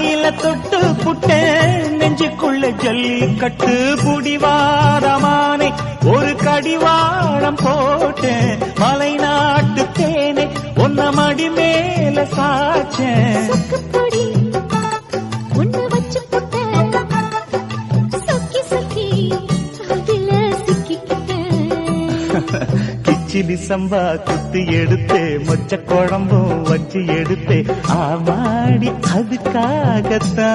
தலையில தொட்டு புட்டேன் நெஞ்சுக்குள்ள ஜல்லிக்கட்டு புடிவாரமானே ஒரு கடிவாளம் போட்டேன் மலை நாட்டு தேனே ஒன்ன மடி மேல சாச்சேன் கிச்சிலி சம்பா குத்தி எடுத்தே மொச்ச குழம்பும் வச்சு எடுத்தே ஆமாடி அதுக்காகத்தான்